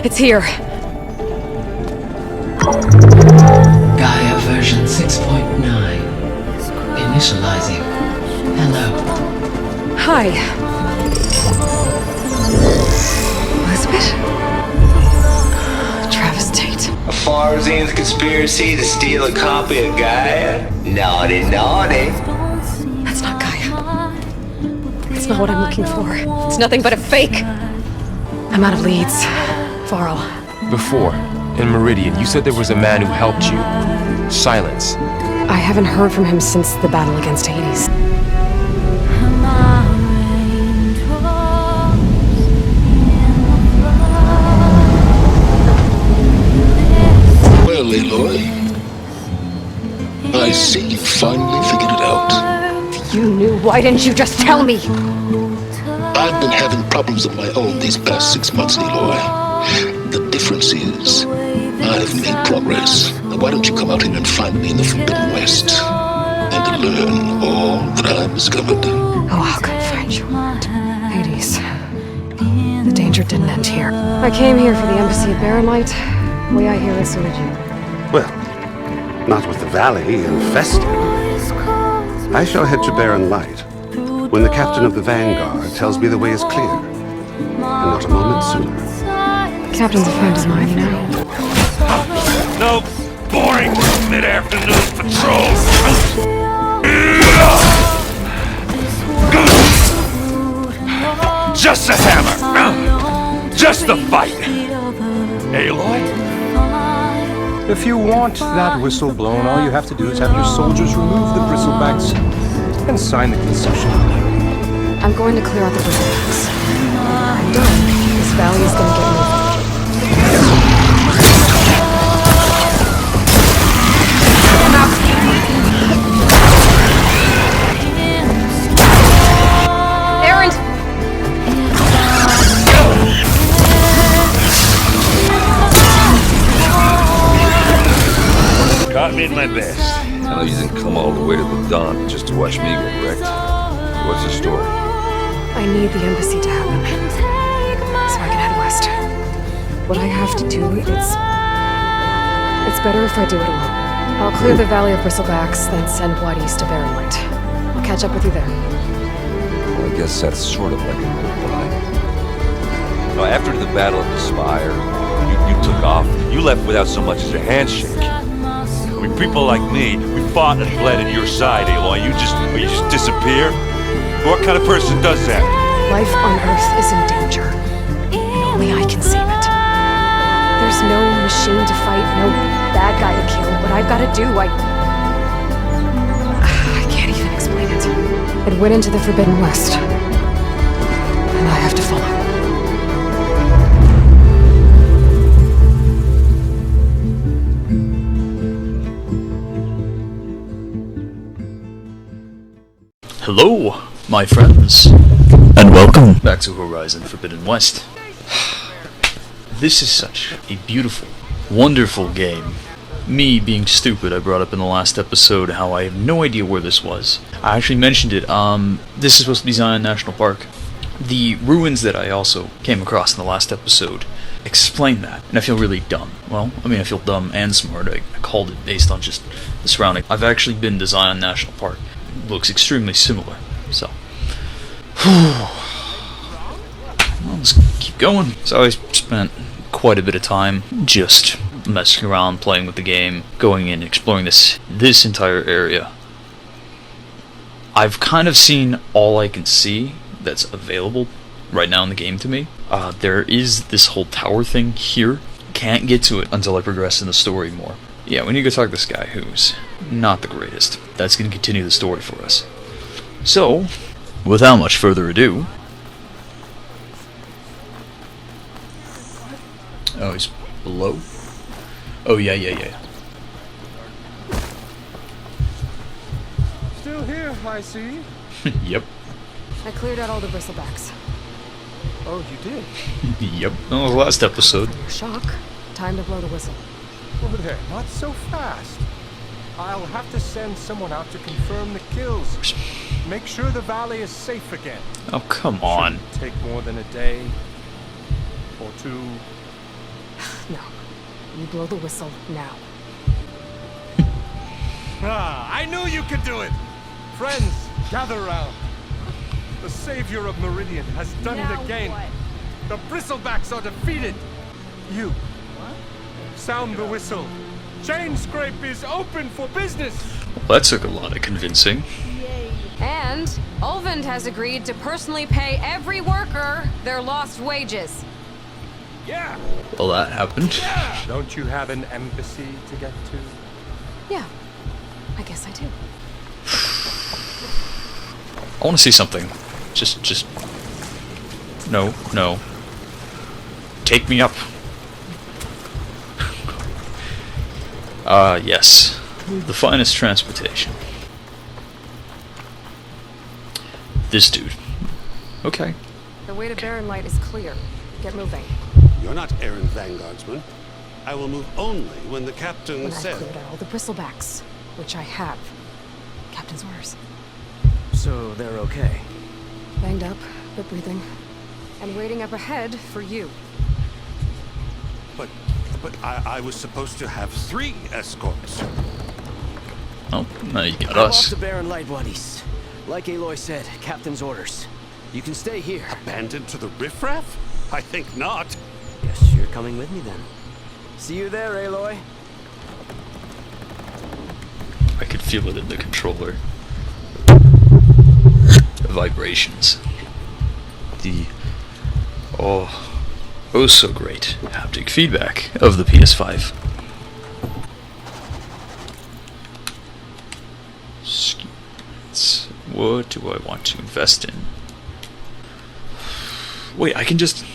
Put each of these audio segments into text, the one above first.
It's here. Gaia version 6.9. Initializing. Hello. Hi. Elizabeth? Travestate. A Farzine's conspiracy to steal a copy of Gaia? Naughty, naughty. That's not Gaia. It's not what I'm looking for. It's nothing but a fake. I'm out of leads. Varl. Before, in Meridian, you said there was a man who helped you. Silence. I haven't heard from him since the battle against Hades. Well, Aloy, I see you finally figured it out. If you knew, why didn't you just tell me? I've been having problems of my own these past 6 months, Aloy. The difference is, I've made progress. Now, why don't you come out here and find me in the Forbidden West and learn all that I've discovered? Oh, how could I find you? Hades. The danger didn't end here. I came here for the embassy at Barrenlight. The way I hear it, so did you. Well, not with the valley infested. I shall head to Barren Light when the captain of the Vanguard tells me the way is clear. And not a moment sooner. The captain's a friend of mine, you know. No boring mid-afternoon patrols. Just a hammer. Just a fight. Aloy? If you want that whistle blown, all you have to do is have your soldiers remove the bristlebacks and sign the concession. I'm going to clear out the bristlebacks. I'm done. This valley is going to get moved. Caught me at my best. I know you didn't come all the way to the Dawn just to watch me get wrecked. What's the story? I need the embassy to happen, so I can head west. What I have to do, it's better if I do it alone. I'll clear the Valley of Bristlebacks, then send White East to Barrenlight. I'll catch up with you there. Well, I guess that's sort of like a goodbye. Now, after the Battle of the Spire, you took off. You left without so much as a handshake. I mean, people like me, we fought and bled at your side, Aloy. You just disappear? What kind of person does that? Life on Earth is in danger, and only I can save it. There's no machine to fight, no bad guy to kill. What I've got to do, I can't even explain it. It went into the Forbidden West, and I have to follow. Hello, my friends, and welcome back to Horizon Forbidden West. This is such a beautiful, wonderful game. Me being stupid, I brought up in the last episode how I have no idea where this was. I actually mentioned it. This is supposed to be Zion National Park. The ruins that I also came across in the last episode explain that, and I feel really dumb. Well, I mean, I feel dumb and smart. I called it based on just the surrounding. I've actually been to Zion National Park. It looks extremely similar, so. Well, let's keep going. So I spent quite a bit of time just messing around, playing with the game, going in, exploring this entire area. I've kind of seen all I can see that's available right now in the game to me. There is this whole tower thing here. Can't get to it until I progress in the story more. Yeah, we need to go talk to this guy who's not the greatest. That's going to continue the story for us. So, without much further ado... Oh, he's below? Oh, yeah. Still here, I see. Yep. I cleared out all the bristlebacks. Oh, you did? Yep. That was the last episode. Shock. Time to blow the whistle. Over there, not so fast. I'll have to send someone out to confirm the kills. Make sure the valley is safe again. Oh, come on. Shouldn't take more than a day or two. No. You blow the whistle now. I knew you could do it! Friends, gather round. The savior of Meridian has done it again. The bristlebacks are defeated. You. Sound the whistle. Chain Scrape is open for business. Well, that took a lot of convincing. And Ulvund has agreed to personally pay every worker their lost wages. Yeah. Well, that happened. Don't you have an embassy to get to? Yeah, I guess I do. I want to see something. Just... No, no. Take me up. Yes. The finest transportation. This dude. Okay. The way to Barren Light is clear. Get moving. You're not errant vanguardsman. I will move only when the captain When I've says. cleared out all the bristlebacks, which I have. Captain's orders. So they're okay. Banged up, but breathing. And waiting up ahead for you. But I was supposed to have 3 escorts. Oh, now you got I'm off us. to Barren Light, buddies. Like Aloy said, captain's orders. You can stay here. Abandoned to the riffraff? I think not. Guess you're coming with me then. See you there, Aloy. I could feel it in the controller. The vibrations. The... oh so great haptic feedback of the PS5. What do I want to invest in? Wait, I can just...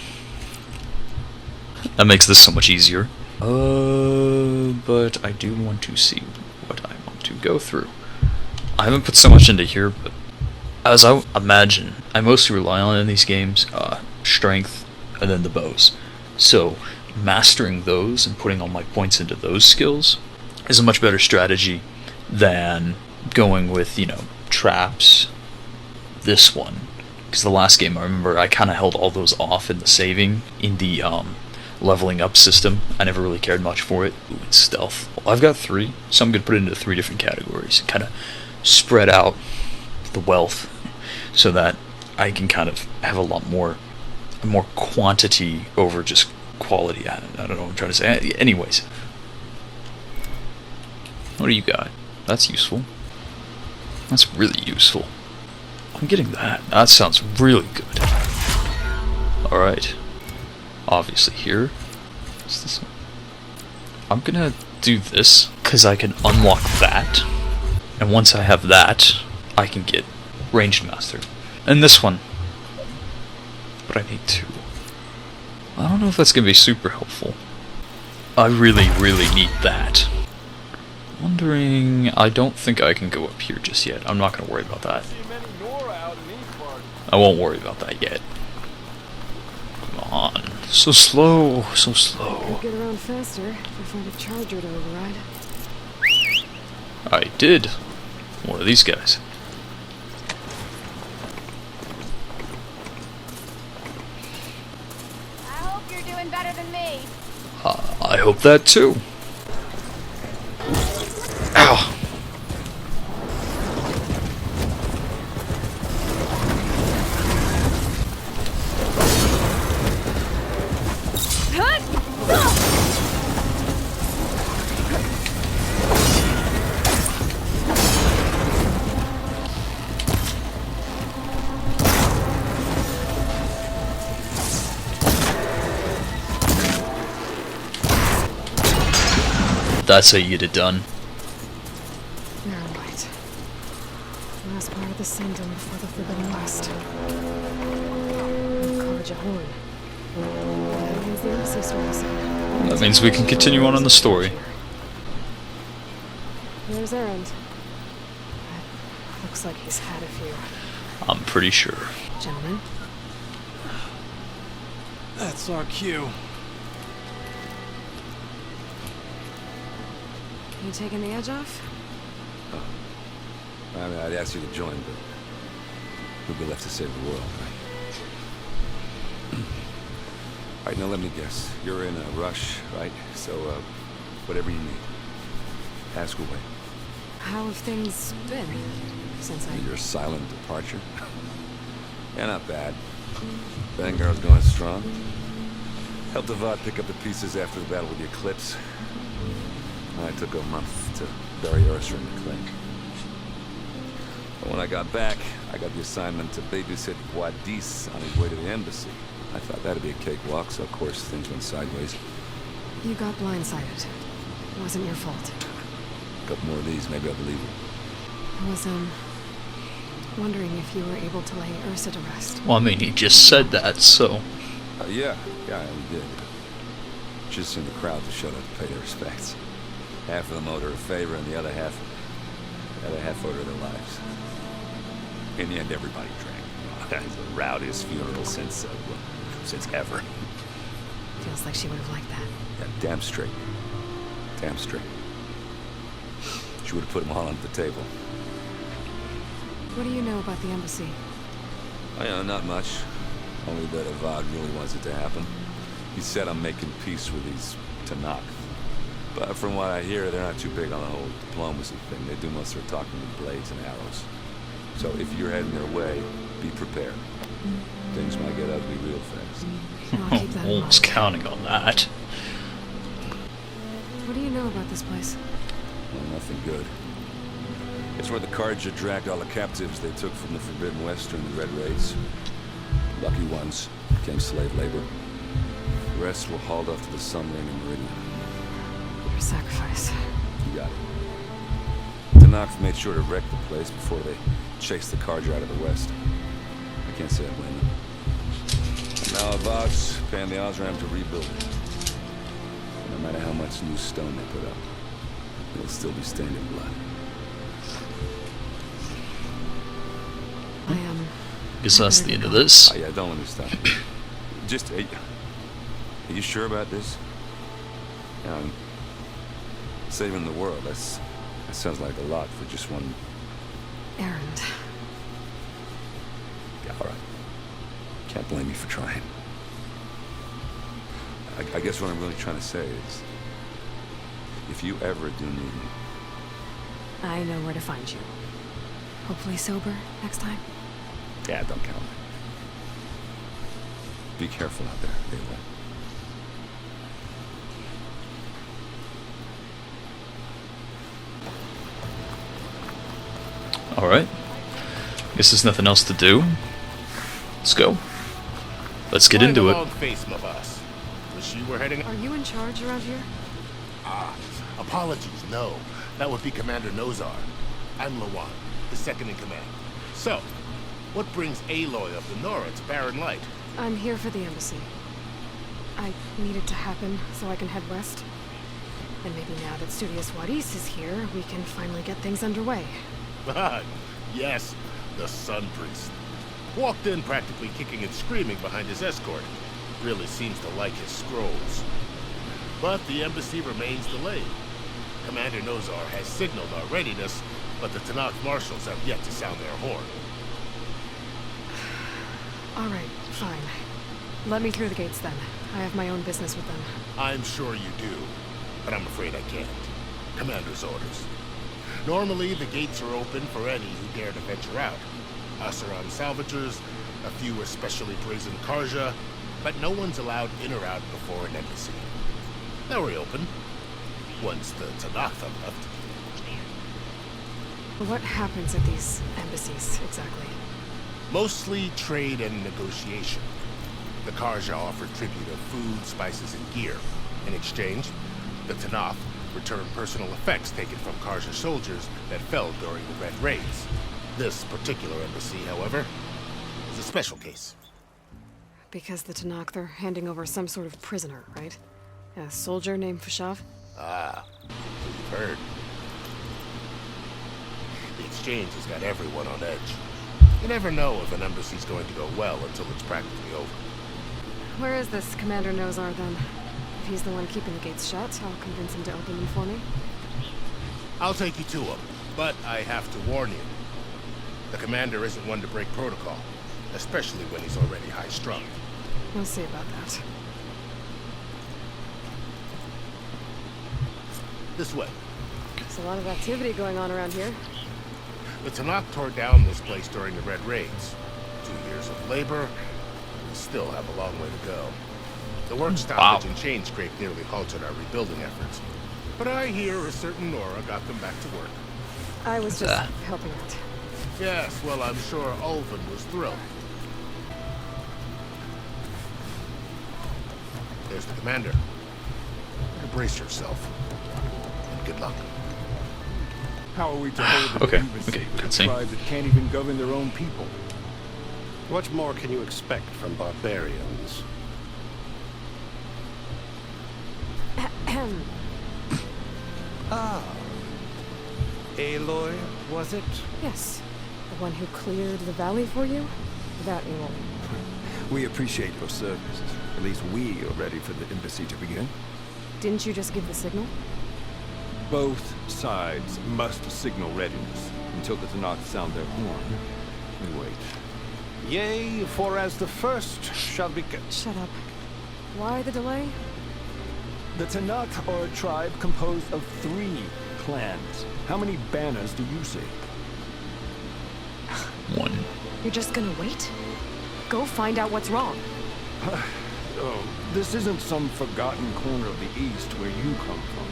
That makes this so much easier. But I do want to see what I want to go through. I haven't put so much into here, but as I imagine, I mostly rely on in these games, strength, and then the bows. So, mastering those and putting all my points into those skills is a much better strategy than going with, you know, traps, this one. Because the last game, I remember I kind of held all those off in the saving, in the leveling up system. I never really cared much for it. Ooh, and stealth. Well, I've got 3, so I'm going to put it into 3 different categories and kind of spread out the wealth so that I can kind of have a lot more quantity over just quality. I don't know what I'm trying to say. Anyways. What do you got? That's useful. That's really useful. I'm getting that. That sounds really good. Alright. Obviously here. What's this one? I'm gonna do this, because I can unlock that. And once I have that, I can get Ranged Master. And this one. But I need 2. I don't know if that's gonna be super helpful. I really, really need that. Wondering... I don't think I can go up here just yet. I'm not gonna worry about that. I won't worry about that yet. Come on. So slow, so slow. Get around faster if I find a charger to override. I did. One of these guys. I hope you're doing better than me. I hope that too. Ow. That's how you get it done. Barren Light. Last part of the Sending before the Forbidden West. College Horn. That means the embassy story side. That means we can continue on in the story. There's Erend. Looks like he's had a few. I'm pretty sure. Gentlemen. That's our cue. You taking the edge off? I mean, I'd ask you to join, but who'd be left to save the world, right? Alright, now let me guess. You're in a rush, right? So, whatever you need. Ask away. How have things been since Your silent departure? Yeah, not bad. Vanguard's going strong. Helped Avad pick up the pieces after the battle with the Eclipse. I took a month to bury Ursa in the clink. But when I got back, I got the assignment to babysit Wadis on his way to the embassy. I thought that'd be a cakewalk, so of course things went sideways. You got blindsided. It wasn't your fault. A couple more of these, maybe I'll believe you. I was, wondering if you were able to lay Ursa to rest. Well, I mean, he just said that, so... Yeah, we did. Just in the crowd that showed up to pay their respects. Half of them owed her a favor, and the other half owed her their lives. In the end, everybody drank. That's the rowdiest funeral since ever. Feels like she would have liked that. Yeah, damn straight. Damn straight. She would have put them all on the table. What do you know about the embassy? Oh, yeah, not much. Only that Avad really wants it to happen. He said I'm making peace with these Tanakh. But from what I hear, they're not too big on the whole diplomacy thing. They do most of their talking with blades and arrows. So if you're heading their way, be prepared. Things might get ugly real fast. I'll keep that in mind. Almost counting on that. What do you know about this place? Well, nothing good. It's where the Karja dragged all the captives they took from the Forbidden West during the Red Raids. Lucky ones became slave labor. The rest were hauled off to the Sun Ring and Meridian. Your sacrifice. You got it. Tanakh made sure to wreck the place before they chased the Karja out of the West. I can't say I blame them. Now Avad's paying the Osram to rebuild it. No matter how much new stone they put up, it'll still be stained in blood. Guess that's the end of this. Oh, yeah, don't let me stop. Just, are you sure about this? Saving the world, that sounds like a lot for just one... errand. Yeah, all right. Can't blame me for trying. I guess what I'm really trying to say is, if you ever do need me... I know where to find you. Hopefully sober next time. Yeah, don't count on it. Be careful out there, Ava. Alright. Guess there's nothing else to do. Let's go. Let's get into it. Face, my boss. Wish you were heading... Are you in charge around here? Apologies, no. That would be Commander Nozar. I'm Lawan, the second in command. So, what brings Aloy of the Nora to Barren Light? I'm here for the embassy. I need it to happen so I can head west. And maybe now that Studious Wadis is here, we can finally get things underway. Yes, the Sun Priest. Walked in practically kicking and screaming behind his escort. Really seems to like his scrolls. But the embassy remains delayed. Commander Nozar has signaled our readiness, but the Tanakh marshals have yet to sound their horn. Alright, fine. Let me through the gates then. I have my own business with them. I'm sure you do, but I'm afraid I can't. Commander's orders. Normally, the gates are open for any who dare to venture out. Asaran salvagers, a few especially brazen Karja, but no one's allowed in or out before an embassy. They'll reopen, once the Tanakh have left. What happens at these embassies, exactly? Mostly trade and negotiation. The Karja offer tribute of food, spices, and gear. In exchange, the Tanakh return personal effects taken from Karja soldiers that fell during the Red Raids. This particular embassy, however, is a special case. Because the Tanakh, they're handing over some sort of prisoner, right? A soldier named Fashav? Ah, so you've heard. The exchange has got everyone on edge. You never know if an embassy's going to go well until it's practically over. Where is this Commander Nozar, then? If he's the one keeping the gates shut, I'll convince him to open them for me. I'll take you to him, but I have to warn you. The commander isn't one to break protocol, especially when he's already high-strung. We'll see about that. This way. There's a lot of activity going on around here. The Tanakh tore down this place during the Red Raids. 2 years of labor. We still have a long way to go. The work stoppage and chain scrape nearly halted our rebuilding efforts. But I hear a certain Nora got them back to work. I was just helping out. Yes, well, I'm sure Ulvin was thrilled. There's the commander. Brace yourself. And good luck. How are we to hold Okay, an embassy okay, with a cutscene. tribe that can't even govern their own people? What more can you expect from barbarians? Aloy, was it? Yes. The one who cleared the valley for you? That Aloy. We appreciate your service. At least we are ready for the embassy to begin. Didn't you just give the signal? Both sides must signal readiness until the Tanakh sound their horn. We wait. Yea, for as the first shall begin. Shut up. Why the delay? The Tanakh are a tribe composed of 3 clans. How many banners do you see? 1. You're just gonna wait? Go find out what's wrong. Oh, this isn't some forgotten corner of the East where you come from.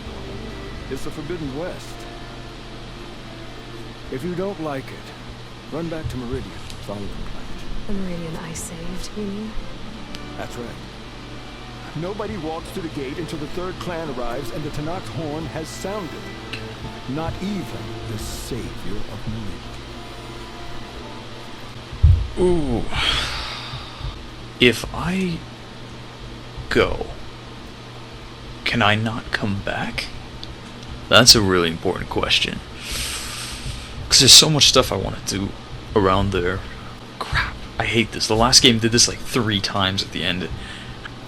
It's the Forbidden West. If you don't like it, run back to Meridian. Follow the plan. The Meridian I saved, you mean? That's right. Nobody walks to the gate until the 3rd clan arrives and the Tanakh horn has sounded. Not even the savior of Meridian. Ooh. If I go, can I not come back? That's a really important question. Because there's so much stuff I want to do around there. Crap, I hate this. The last game did this like 3 times at the end.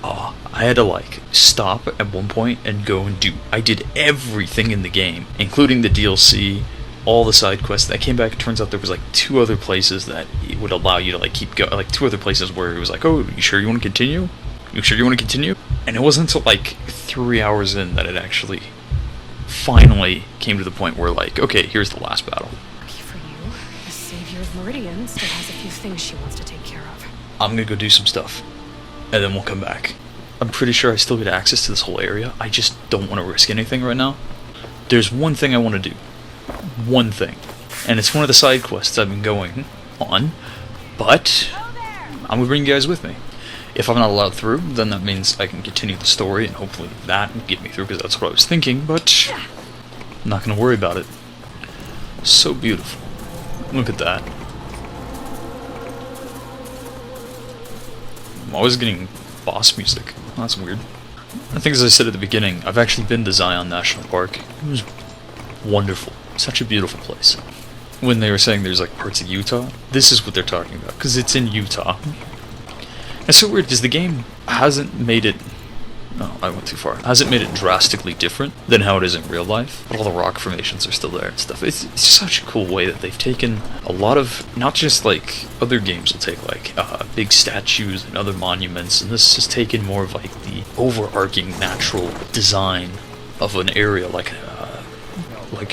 Oh, I had to like stop at one point and go and do. I did everything in the game, including the DLC, all the side quests. I came back, it turns out there was like 2 other places that it would allow you to like keep going, like 2 other places where it was like, oh, you sure you want to continue? You sure you want to continue? And it wasn't until like 3 hours in that it actually finally came to the point where like, okay, here's the last battle. Lucky for you, the savior of Meridian still has a few things she wants to take care of. I'm gonna go do some stuff, and then we'll come back. I'm pretty sure I still get access to this whole area. I just don't want to risk anything right now. There's one thing I want to do. One thing. And it's one of the side quests I've been going on, but I'm gonna bring you guys with me. If I'm not allowed through, then that means I can continue the story, and hopefully that will get me through, because that's what I was thinking, but I'm not going to worry about it. So beautiful. Look at that. I'm always getting boss music. Oh, that's weird. I think, as I said at the beginning, I've actually been to Zion National Park. It was wonderful. Such a beautiful place. When they were saying there's like parts of Utah, this is what they're talking about, because it's in Utah. It's so weird because the game hasn't made it. Oh, I went too far. Hasn't made it drastically different than how it is in real life, but all the rock formations are still there and stuff. It's such a cool way that they've taken a lot of, not just like other games will take like big statues and other monuments, and this has taken more of like the overarching natural design of an area like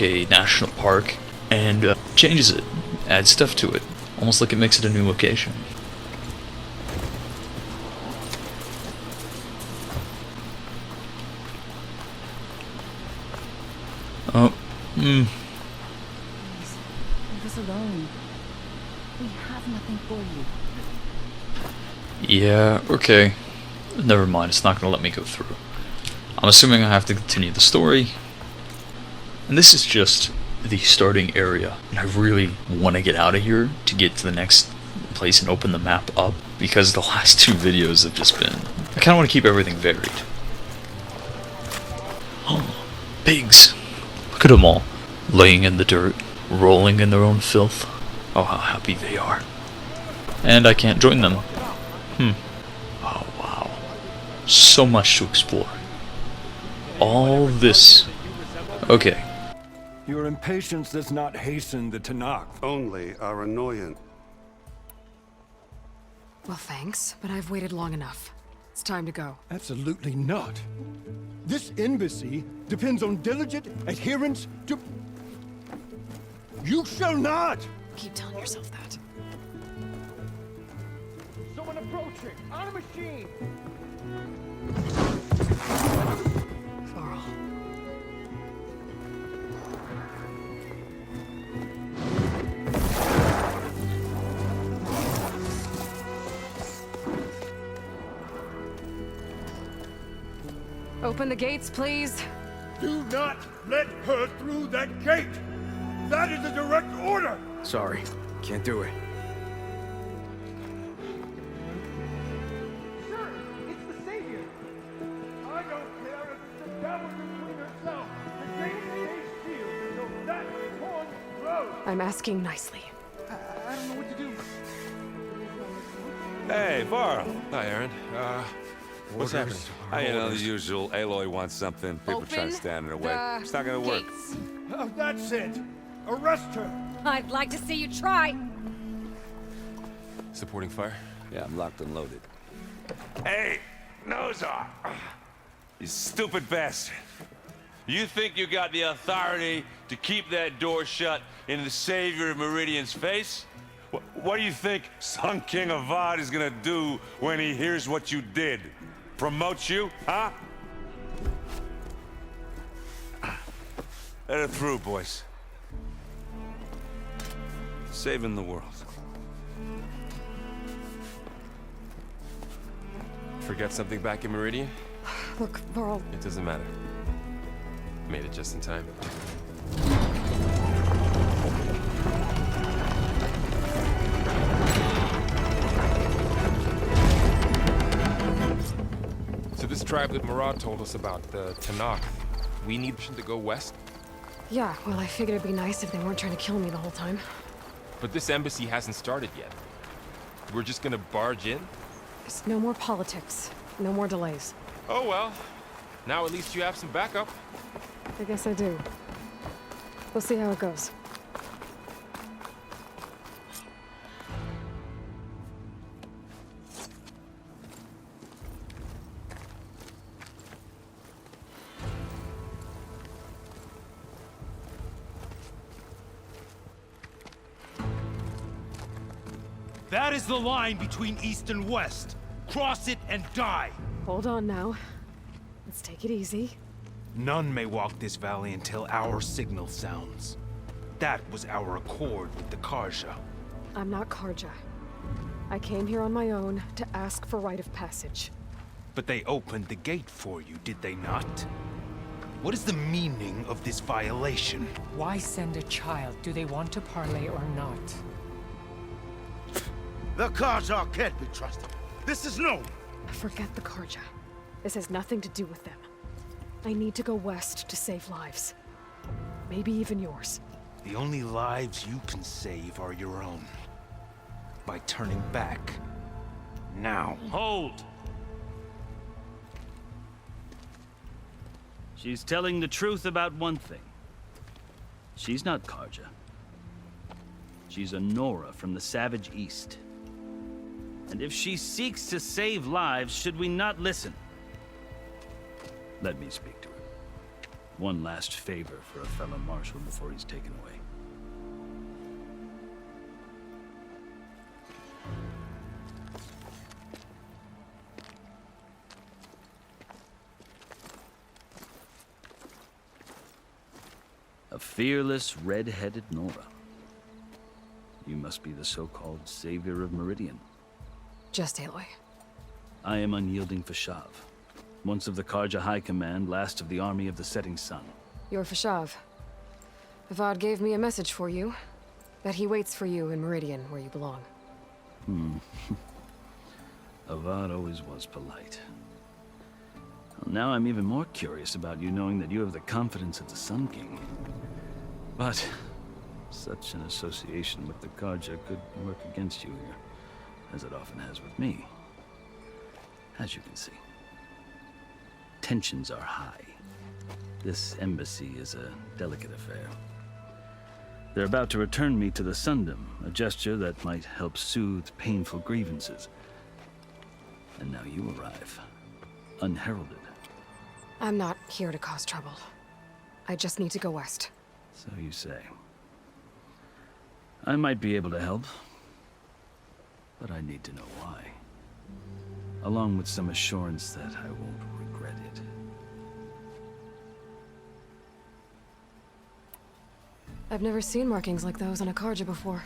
a national park, and changes it, adds stuff to it, almost like it makes it a new location. Oh, Please, leave us alone. We have nothing for you. Yeah, okay. Never mind, it's not gonna let me go through. I'm assuming I have to continue the story. And this is just the starting area. And I really want to get out of here to get to the next place and open the map up, because the last 2 videos have just been... I kind of want to keep everything varied. Oh, pigs! Look at them all, laying in the dirt, rolling in their own filth. Oh, how happy they are. And I can't join them. Oh, wow. So much to explore. All this. Okay. Your impatience does not hasten the Tanakh. Only our annoyance. Well, thanks, but I've waited long enough. It's time to go. Absolutely not. This embassy depends on diligent adherence to... You shall not! Keep telling yourself that. Someone approaching! On a machine! Varl. Open the gates, please. Do not let her through that gate! That is a direct order! Sorry, can't do it. Sir, it's the Savior! I don't care if it's the devil between herself! The gate stays sealed until that horn blows! I'm asking nicely. I don't know what to do. Hey, Varl. Hi, Aaron. What's happening? You know, the usual. Aloy wants something. People try to stand in her way. It's not gonna work. That's it! Arrest her! I'd like to see you try. Supporting fire? Yeah, I'm locked and loaded. Hey, Nozar! You stupid bastard. You think you got the authority to keep that door shut in the Savior of Meridian's face? What do you think Sun King Avad is gonna do when he hears what you did? Promote you, huh? Let her through, boys. Saving the world. Forget something back in Meridian? Look, Varl. It doesn't matter. Made it just in time. So this tribe that Murad told us about, the Tanakh, we need to go west? Yeah, well, I figured it'd be nice if they weren't trying to kill me the whole time. But this embassy hasn't started yet. We're just gonna barge in? There's no more politics. No more delays. Oh well. Now at least you have some backup. I guess I do. We'll see how it goes. That is the line between East and West. Cross it and die. Hold on now. Let's take it easy. None may walk this valley until our signal sounds. That was our accord with the Karja. I'm not Karja. I came here on my own to ask for rite of passage. But they opened the gate for you, did they not? What is the meaning of this violation? Why send a child? Do they want to parley or not? The Karja can't be trusted. This is known. Forget the Karja. This has nothing to do with them. I need to go west to save lives. Maybe even yours. The only lives you can save are your own. By turning back. Now. Hold! She's telling the truth about one thing. She's not Karja. She's a Nora from the Savage East. And if she seeks to save lives, should we not listen? Let me speak to her. One last favor for a fellow marshal before he's taken away. A fearless, red-headed Nora. You must be the so-called Savior of Meridian. Just Aloy. I am unyielding Fashav. Once of the Karja High Command, last of the army of the Setting Sun. You're Fashav. Avad gave me a message for you. That he waits for you in Meridian, where you belong. Avad always was polite. Well, now I'm even more curious about you knowing that you have the confidence of the Sun King. But such an association with the Karja could work against you here, as it often has with me. As you can see. Tensions are high. This embassy is a delicate affair. They're about to return me to the Sundom, a gesture that might help soothe painful grievances. And now you arrive, unheralded. I'm not here to cause trouble. I just need to go west. So you say. I might be able to help, but I need to know why. Along with some assurance that I won't regret it. I've never seen markings like those on a Karja before.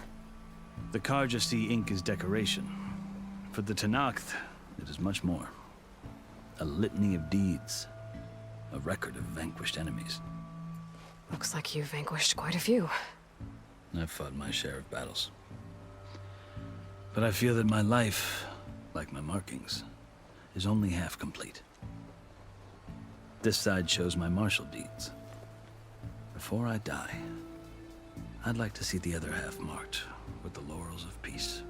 The Karja see ink as decoration. For the Tanakh, it is much more. A litany of deeds. A record of vanquished enemies. Looks like you've vanquished quite a few. I've fought my share of battles. But I feel that my life, like my markings, is only half complete. This side shows my martial deeds. Before I die, I'd like to see the other half marked with the laurels of peace.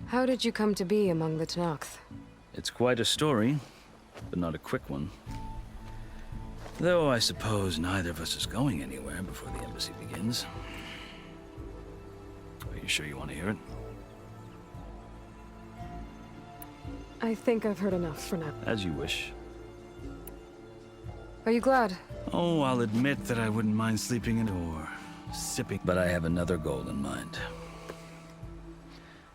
How did you come to be among the Tanakh? It's quite a story, but not a quick one. Though I suppose neither of us is going anywhere before the embassy begins. Are you sure you want to hear it? I think I've heard enough for now. As you wish. Are you glad? Oh, I'll admit that I wouldn't mind sleeping in or sipping, but I have another goal in mind.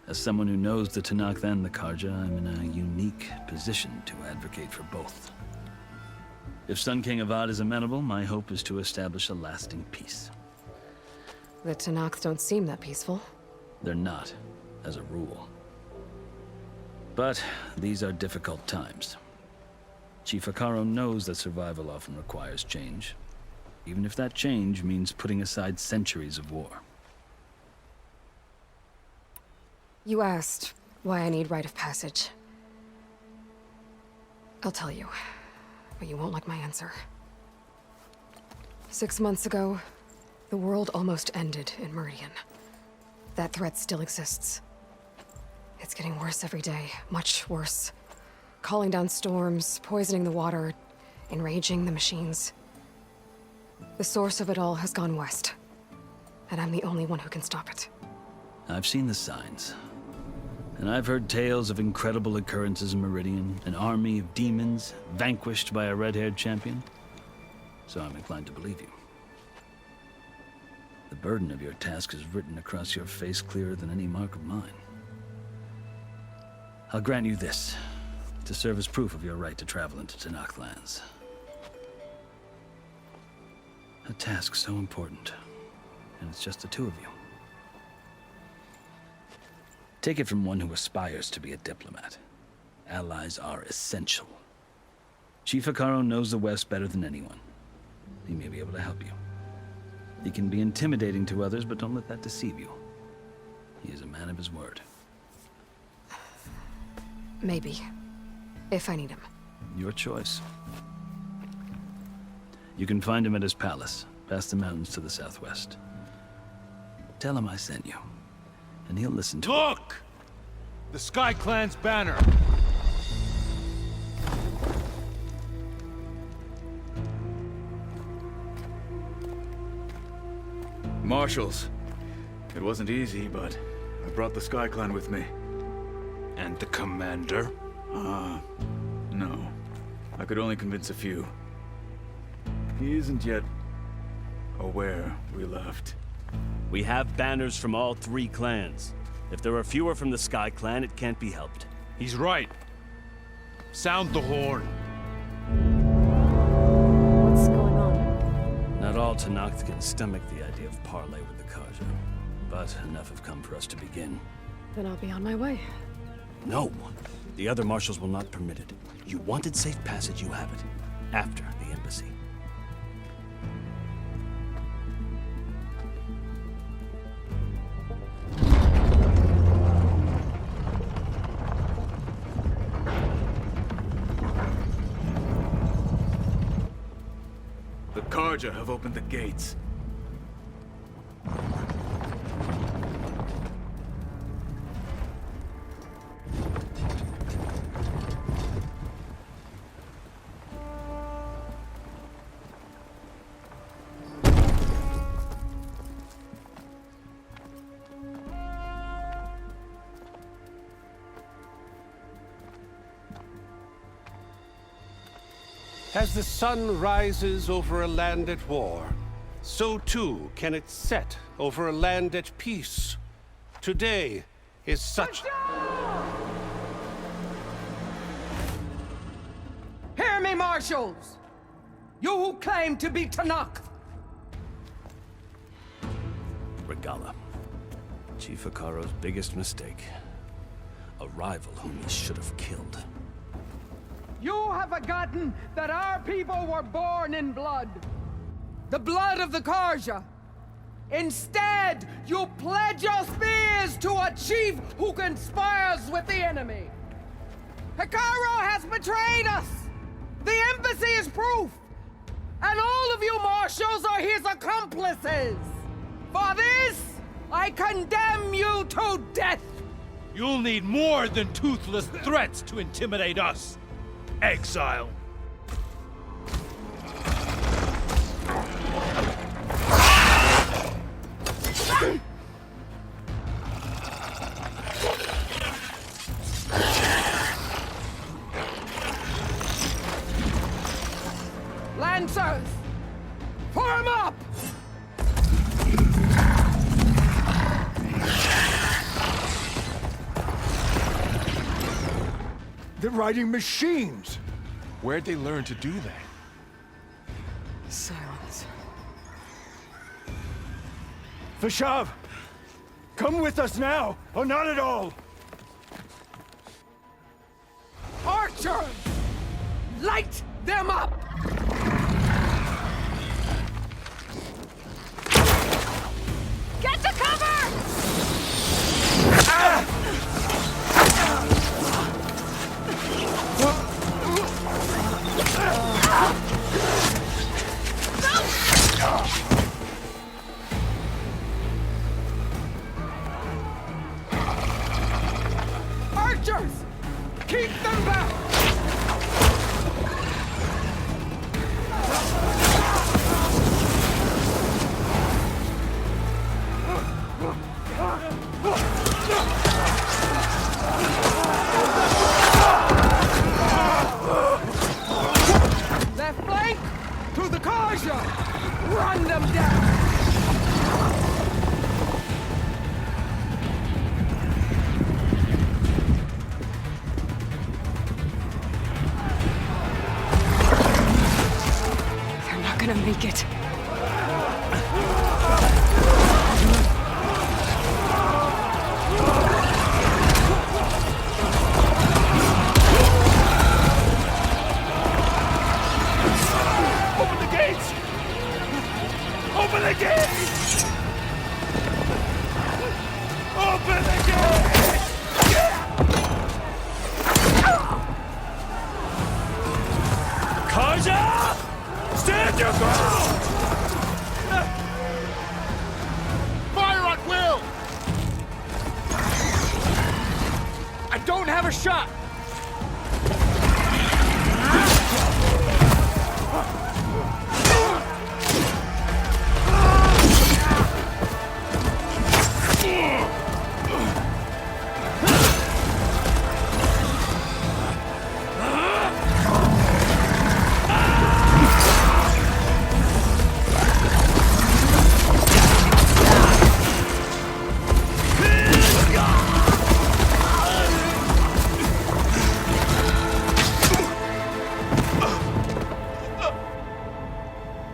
As someone who knows the Tanakh and the Karja, I'm in a unique position to advocate for both. If Sun King Avad is amenable, my hope is to establish a lasting peace. The Tanakh don't seem that peaceful. They're not, as a rule. But these are difficult times. Chief Akaro knows that survival often requires change, even if that change means putting aside centuries of war. You asked why I need rite of passage. I'll tell you, but you won't like my answer. 6 months ago, the world almost ended in Meridian. That threat still exists. It's getting worse every day, much worse. Calling down storms, poisoning the water, enraging the machines. The source of it all has gone west, and I'm the only one who can stop it. I've seen the signs. And I've heard tales of incredible occurrences in Meridian, an army of demons vanquished by a red-haired champion. So I'm inclined to believe you. The burden of your task is written across your face clearer than any mark of mine. I'll grant you this, to serve as proof of your right to travel into Tanakh lands. A task so important, and it's just the two of you. Take it from one who aspires to be a diplomat. Allies are essential. Chief Akaro knows the West better than anyone. He may be able to help you. He can be intimidating to others, but don't let that deceive you. He is a man of his word. Maybe. If I need him. Your choice. You can find him at his palace, past the mountains to the southwest. Tell him I sent you, and he'll listen to Look! The Sky Clan's banner! Marshals. It wasn't easy, but I brought the Sky Clan with me. And the commander? No. I could only convince a few. He isn't yet aware we left. We have banners from all 3 clans. If there are fewer from the Sky Clan, it can't be helped. He's right. Sound the horn. What's going on? Not all Tanakh can stomach the idea of parley with the Karja, but enough have come for us to begin. Then I'll be on my way. No. The other marshals will not permit it. You wanted safe passage, you have it. After the embassy. The Karja have opened the gates. As the sun rises over a land at war, so too can it set over a land at peace. Today is such... Hear me, marshals! You who claim to be Tanakh! Regala. Chief Hikaro's biggest mistake. A rival whom he should have killed. You have forgotten that our people were born in blood. The blood of the Karja. Instead, you pledge your spears to a chief who conspires with the enemy. Hikaro has betrayed us! The embassy is proof! And all of you marshals are his accomplices! For this, I condemn you to death! You'll need more than toothless threats to intimidate us. Exile. Lancers! Form up! They're riding machines! Where'd they learn to do that? Silence. Vashav! Come with us now, or not at all! Archer! Light them up! Get to cover! Archers! Keep them back! Left flank! To the Karja! Run them down! They're not gonna make it. Open the gates! Open the gates! Open the gates! Karja! Stand your ground! Fire at will! I don't have a shot!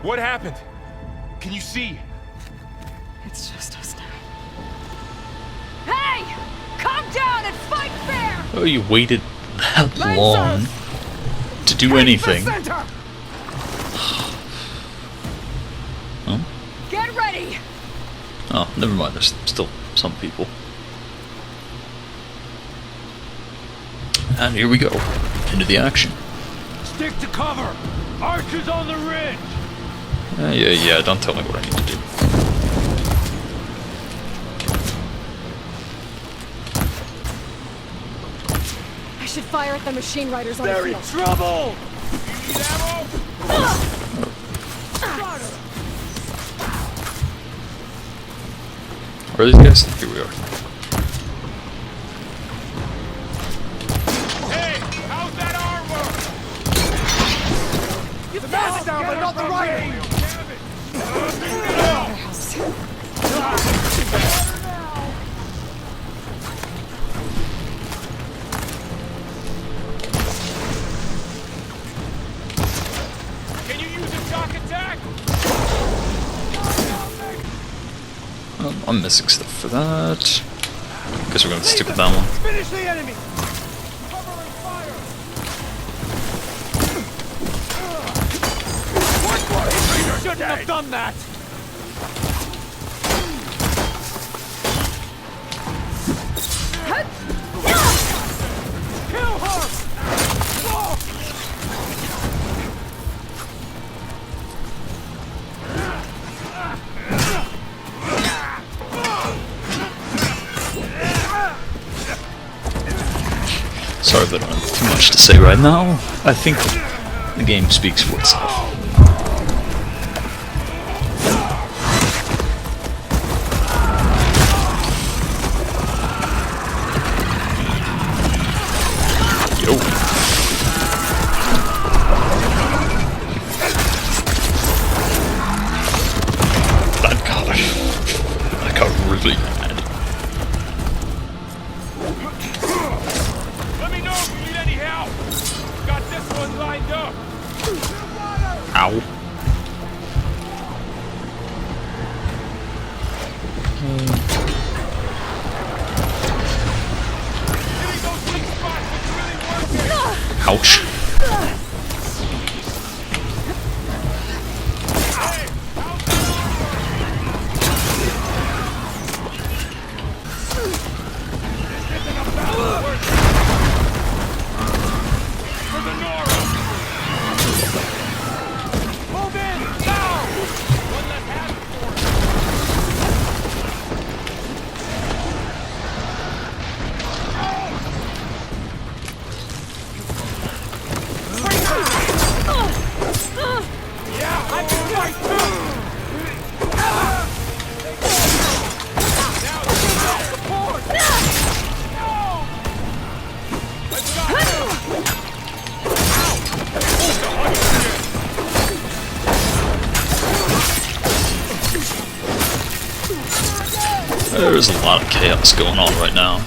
What happened? Can you see? It's just us now. Hey! Calm down and fight fair! Oh, you waited that long to do anything. Oh? Get ready! Oh, never mind, there's still some people. And here we go, into the action. Stick to cover! Archers on the ridge! Yeah, don't tell me what I need to do. I should fire at the machine riders on the They're in field. trouble! Where are these guys? Here we are. Hey, how's that armor? I'm missing stuff for that. Guess we're gonna stick with that one. Finish the enemy! You shouldn't have done that! Kill her! Sorry, but I don't have too much to say right now. I think the game speaks for itself. Yo. That got really mad. Let me know if you need any help! Got this one lined up! Ow. Ouch. Move in! Now! One less half for Yeah, I can fight too! Now, support! No! Let's There's a lot of chaos going on right now.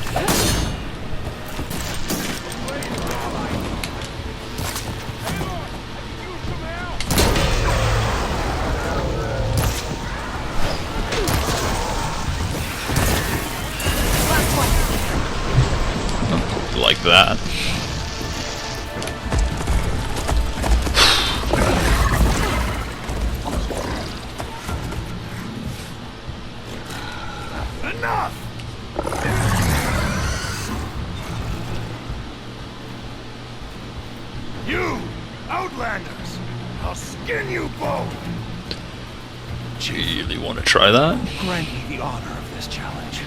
Like that. enough! You, Outlanders! I'll skin you both! Really want to try that? Grant me the honor of this challenge.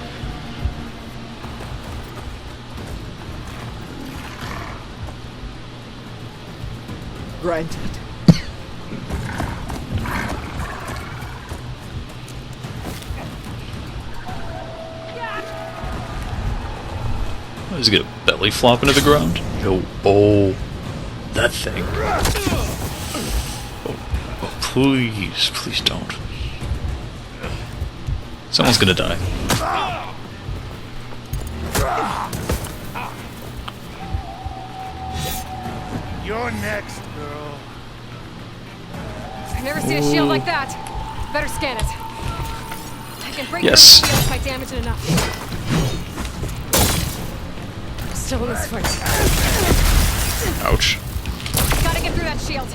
Granted. Oh, he's gonna belly flop into the ground? Yo, oh, that thing. Oh, please, please don't. Someone's gonna die. You're next, girl. I've never seen a shield like that. Better scan it. I can break Yes. through the shield if I damage it enough. I'm still in this fight. Ouch. Gotta get through that shield.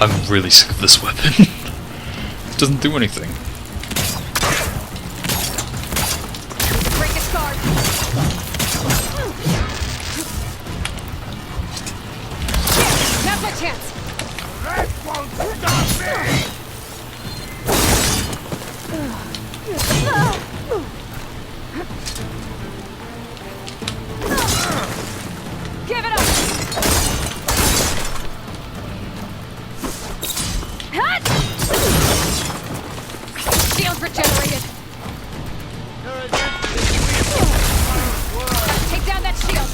I'm really sick of this weapon. It doesn't do anything. Break its guard. Now's my chance. That won't stop me! Give it up. Shield regenerated. Take down that shield.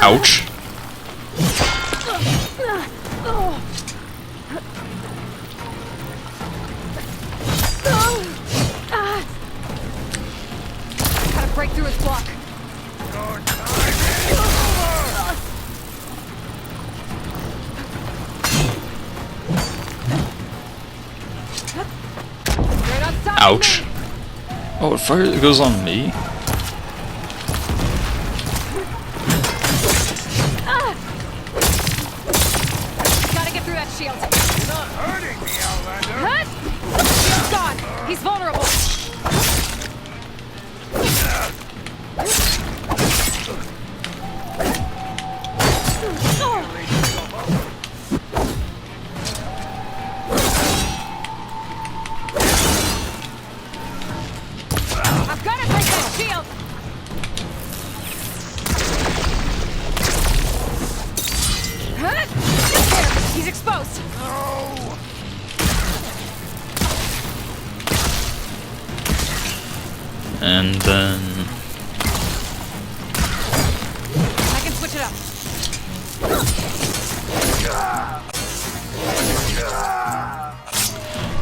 Ouch. Gotta break through his block. Ouch. Oh, it goes on me? Gotta get through that shield. You're not hurting me, Outlander. Shield's gone. He's vulnerable. I've got to break that shield. There, he's exposed. And then... I can switch it up.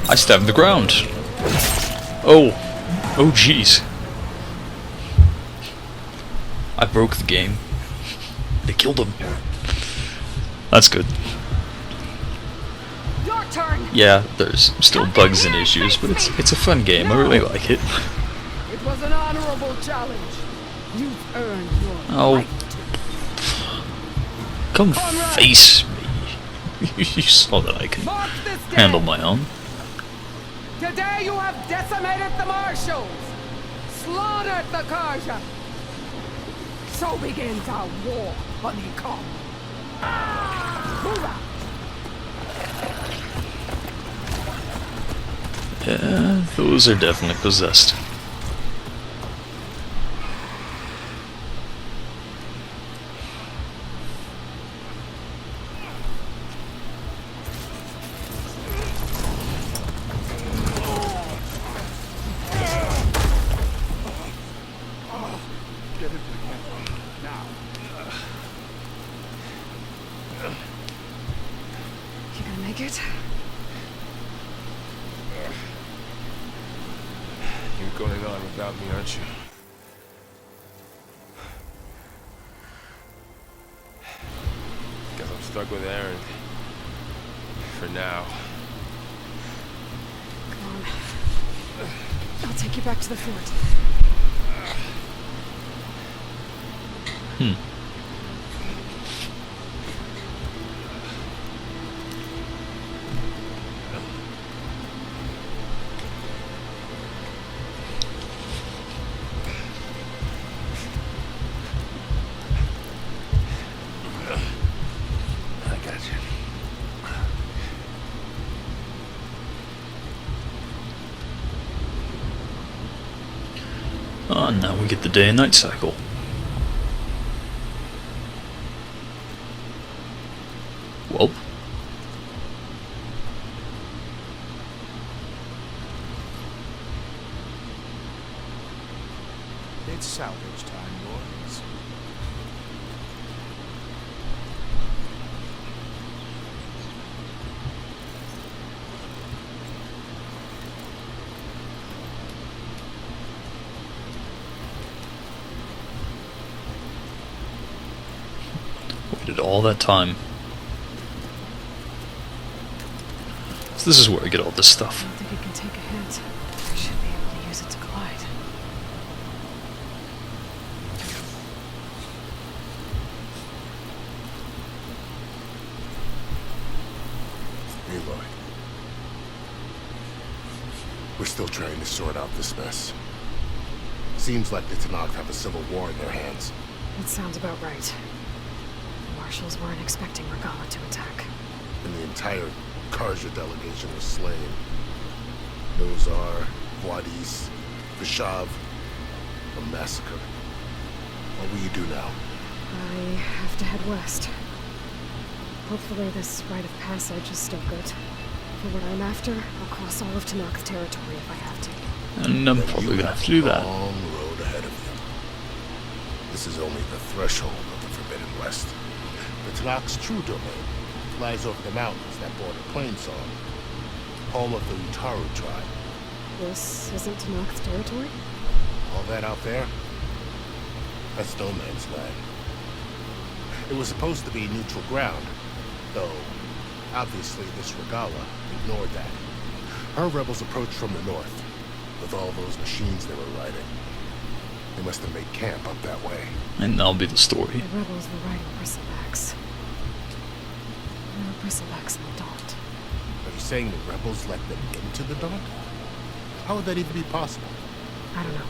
I stabbed the ground. Oh. Oh jeez. I broke the game. They killed him. That's good. Your turn. Yeah, there's still bugs and issues, but it's a fun game. I really like it. It was an honorable challenge. You've earned your Oh. right. Come face me. You saw that I can handle my own. Today you have decimated the marshals, slaughtered the Karja. So begins our war, honeycomb. Hoorah! Yeah, those are definitely possessed. Get into the camp. Now. You gonna make it? You're going on without me, aren't you? Guess I'm stuck with Aaron. For now. Come on. I'll take you back to the fort. I got you. Oh, and now we get the day and night cycle. Well. It's salvage time, boys. Waited all that time. So this is where I get all this stuff. I don't think it can take a hit. I should be able to use it to glide. Aloy. We're still trying to sort out this mess. Seems like the Tenakth have a civil war in their hands. That sounds about right. The marshals weren't expecting Regala to attack. And the entire Karja delegation was slain. Nozar, Wadis, Vishav, a massacre. What will you do now? I have to head west. Hopefully this rite of passage is still good. For what I'm after, I'll cross all of Tenakth territory if I have to. And I'm probably gonna have to do that. A long road ahead of you. This is only the threshold of the Forbidden West. The Tenakth's true domain lies over the mountains that border Plainsong, home of the Utaru tribe. This isn't Tenakth territory? All that out there? That's no man's land. It was supposed to be neutral ground, though obviously this Regala ignored that. Her rebels approached from the north, with all those machines they were riding. They must have made camp up that way. And that'll be the story. The rebels were riding bristlebacks. There were bristlebacks in the Daunt. Are you saying the rebels let them into the Daunt? How would that even be possible? I don't know.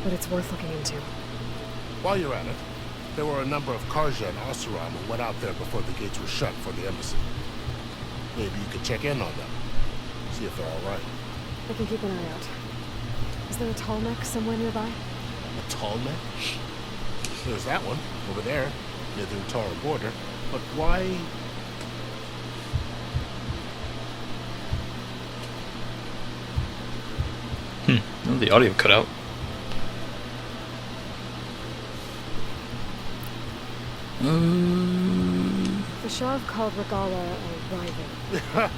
But it's worth looking into. While you're at it, there were a number of Karja and Oseram who went out there before the gates were shut for the embassy. Maybe you could check in on them. See if they're alright. I can keep an eye out. Is there a tall neck somewhere nearby? A tall neck? There's that one, over there, near the Utara border. But why... Oh, the audio cut out. Fashav called Regala a rival.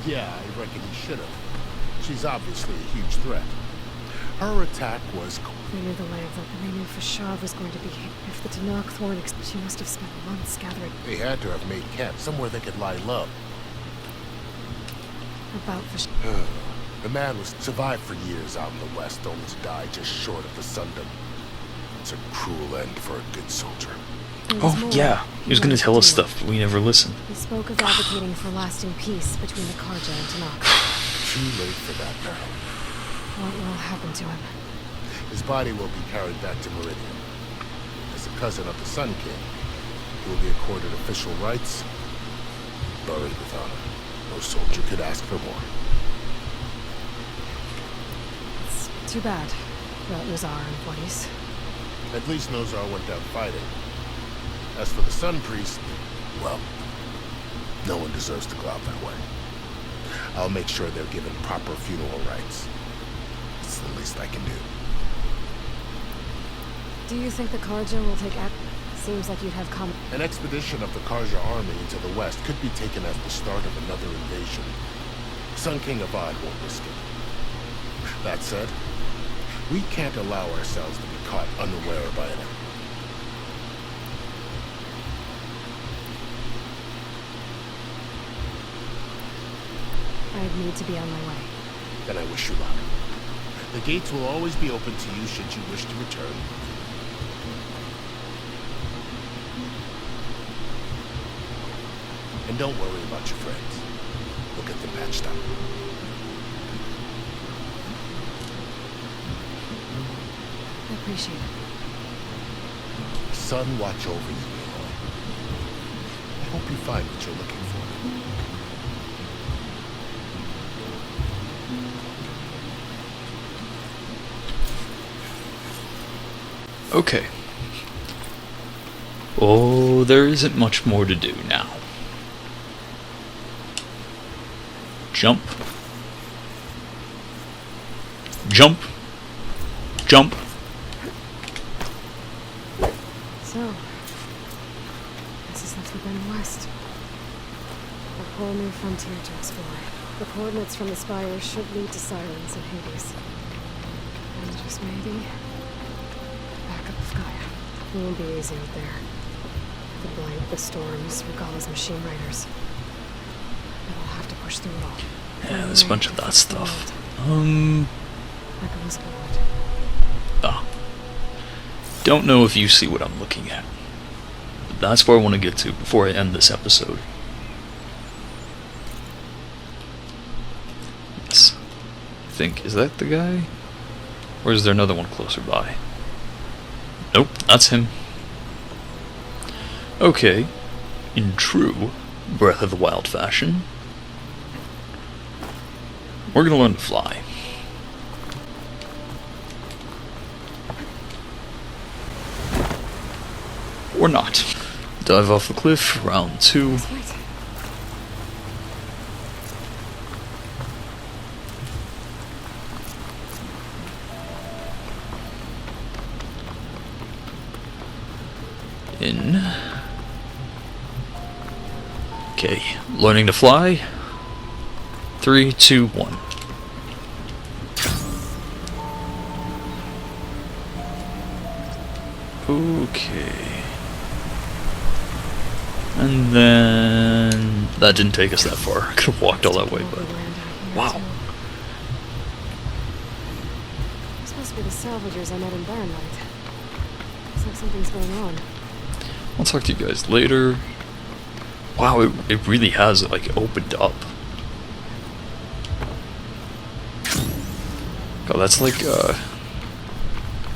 Yeah, I reckon he should have. She's obviously a huge threat. Her attack was... They knew the lay of them, and they knew Fashav was going to be... If the Tanakh Thorn... She must have spent months gathering... They had to have made camp somewhere they could lie low. About Fashav... The man was survived for years out in the west, only to die just short of the Sundom. It's a cruel end for a good soldier. Oh, yeah. He was going to tell us stuff, but we never listened. He spoke of advocating for lasting peace between the Karja and Tanakh. Too late for that now. What will happen to him? His body will be carried back to Meridian. As a cousin of the Sun King, he will be accorded official rights, buried with honor. No soldier could ask for more. It's too bad about Nozar and Buddies. At least Nozar went down fighting. As for the Sun Priest, well, no one deserves to go out that way. I'll make sure they're given proper funeral rites. It's the least I can do. Do you think the Karja will take act? Seems like you'd have come. An expedition of the Karja army into the west could be taken as the start of another invasion. Sun King Avad won't risk it. That said, we can't allow ourselves to be caught unaware by an enemy. I need to be on my way. Then I wish you luck. The gates will always be open to you should you wish to return. And don't worry about your friends. We'll get them patched up. I appreciate it. Sun watch over you, Aloy. I hope you find what you're looking for. Okay. Oh, there isn't much more to do now. Jump. Jump. Jump. So, this is the Forbidden West. A whole new frontier to explore. The coordinates from the spire should lead to Sirens and Hades. And just maybe... backup of Gaia. It won't be easy out there. The blight, the storms, Regala's machine riders. But I'll have to push through it all. Yeah, there's a bunch of that stuff. Don't know if you see what I'm looking at. But that's where I want to get to before I end this episode. Yes. I think, is that the guy? Or is there another one closer by? Nope, that's him. Okay. In true Breath of the Wild fashion, we're gonna learn to fly. Or not. Dive off the cliff, round 2. In. Okay, learning to fly. 3, 2, 1. Okay. And then... that didn't take us that far. I could have walked all that way, but... wow. salvagers I met in Barrenlight. Looks like something's going on. I'll talk to you guys later. Wow, it really has, like, opened up. God, that's like,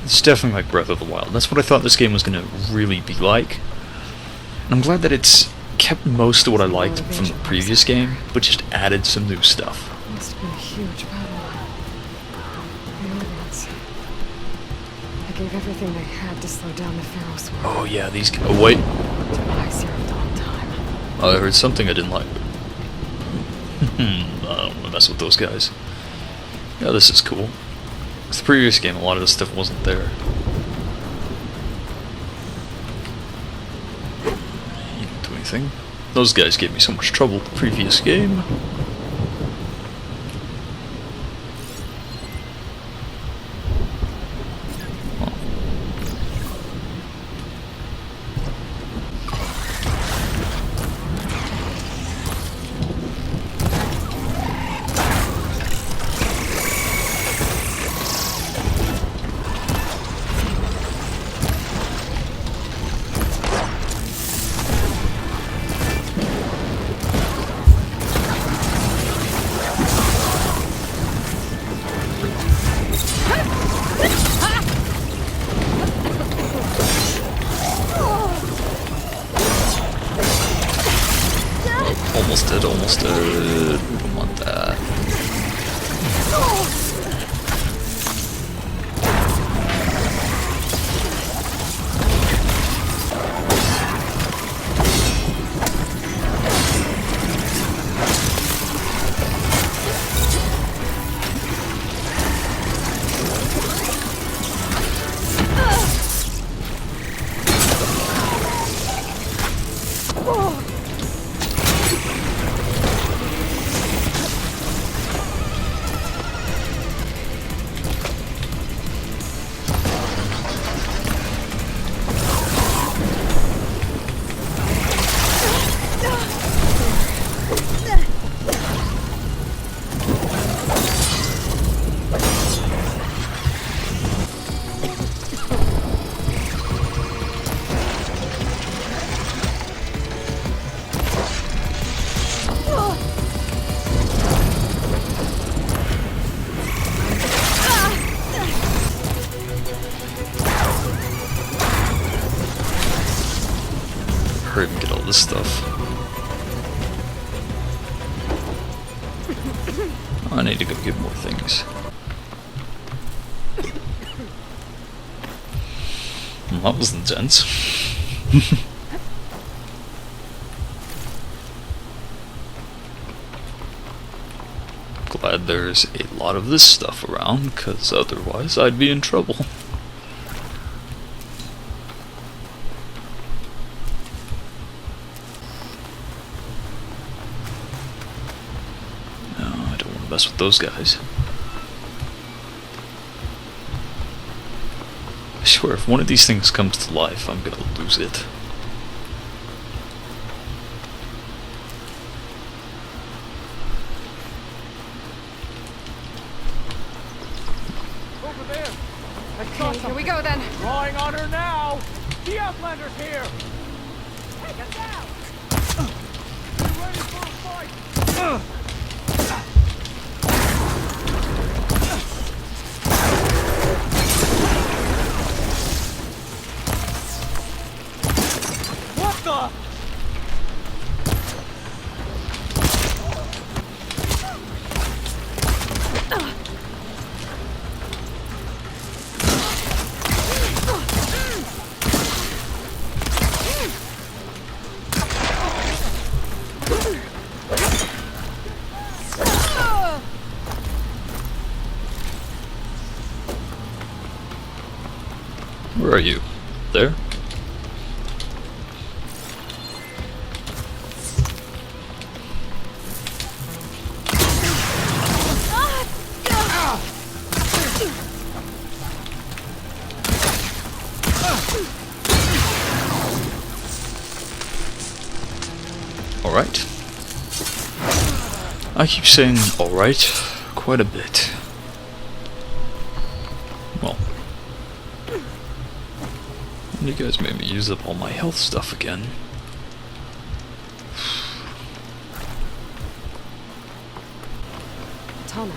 it's definitely like Breath of the Wild. That's what I thought this game was gonna really be like. And I'm glad that it's kept most of what I liked from the previous game, but just added some new stuff. Must have been a huge battle. The Organs. I gave everything they had to slow down the Pharaoh swarm. Oh yeah, these guys. Oh wait. I served all time. Oh, I heard something I didn't like. I don't want to mess with those guys. Yeah, this is cool. Because the previous game, a lot of this stuff wasn't there. You didn't do anything. Those guys gave me so much trouble the previous game. Almost dead. We don't want that. Hurry and get all this stuff. I need to go get more things. Well, that was intense. Glad there's a lot of this stuff around, because otherwise I'd be in trouble. Mess with those guys. I swear, if one of these things comes to life, I'm gonna lose it. Over there. Okay, here we go then. Drawing on her now. The Outlander's here. Take him down. Get ready for a fight. What the? Where are you? There? Alright. I keep saying alright quite a bit. Well, You guys made me use up all my health stuff again. Tomek.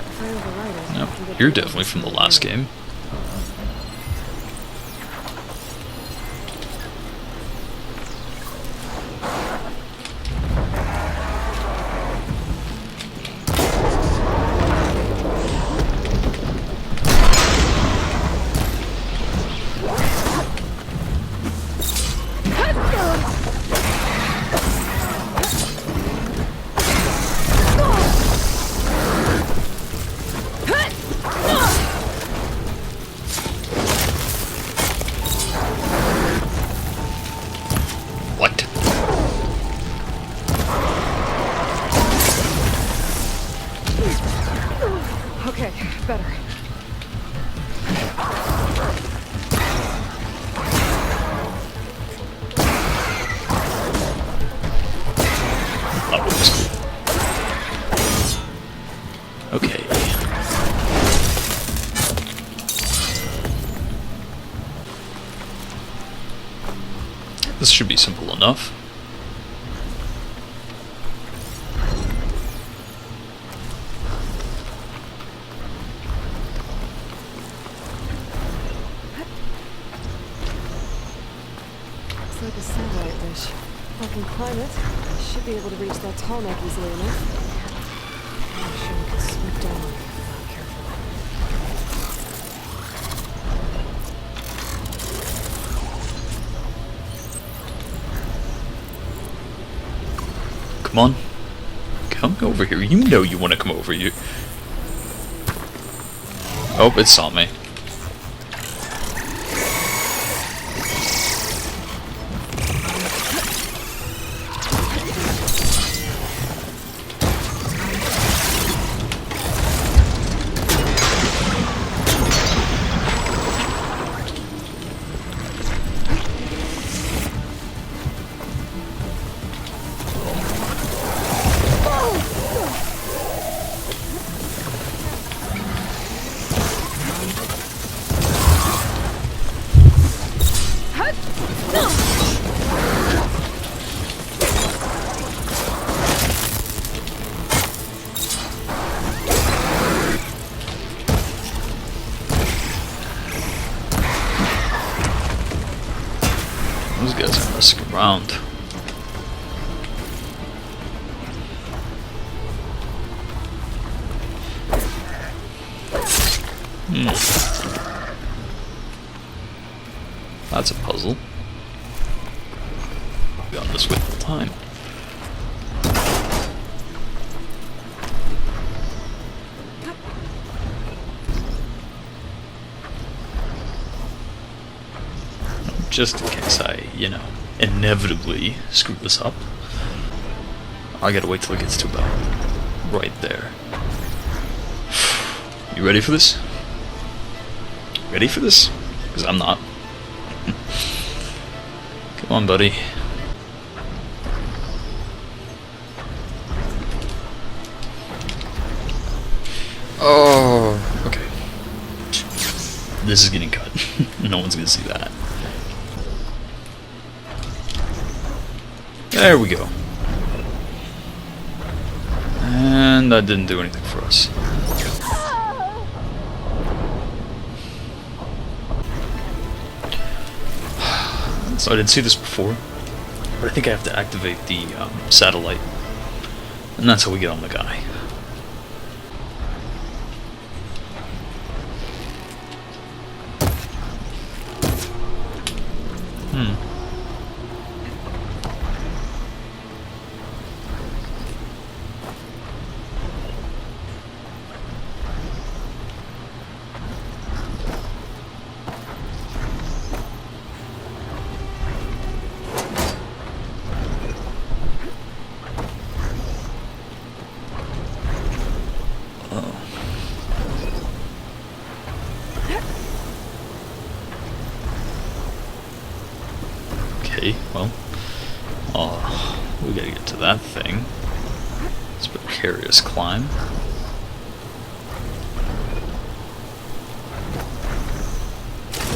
If I override it, No, I can get you're rid of definitely this from the thing last anyway. game. What? Okay, better. That was cool. Okay. This should be simple enough. It's like a satellite dish. If I can climb it, I should be able to reach that tall neck easily enough. I'm sure we could swoop down if I'm careful. Come on. Come over here. You know you want to come over here. Oh, it saw me. Those guys are messing around. That's a puzzle. Be on this way all the time. Just in case I, inevitably screw this up, I gotta wait till it gets to about right there. You ready for this? Ready for this? Because I'm not. Come on, buddy. Oh, okay. This is getting cut. No one's gonna see that. There we go. And that didn't do anything for us. So I didn't see this before, but I think I have to activate the satellite, and that's how we get on the guy. Okay, well, we gotta get to that thing. It's a precarious climb.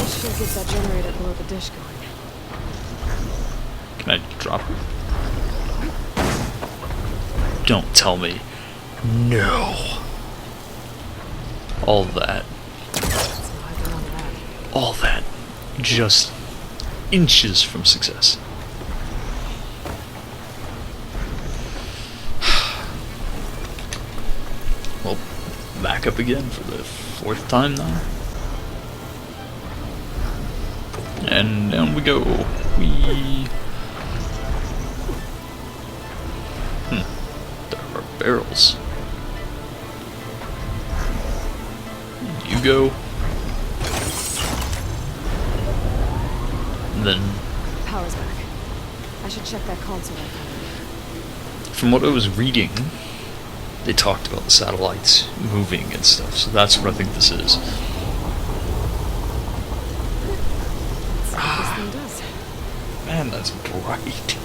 should get that generator below the dish going. Can I drop it? Don't tell me. No. All that. All that. Just inches from success. Well, back up again for the 4th time now. And down we go. There are barrels. You go. And then... Power's back. I should check that console I found. From what I was reading, they talked about the satellites moving and stuff, so that's what I think this is. This thing does. Man, that's bright.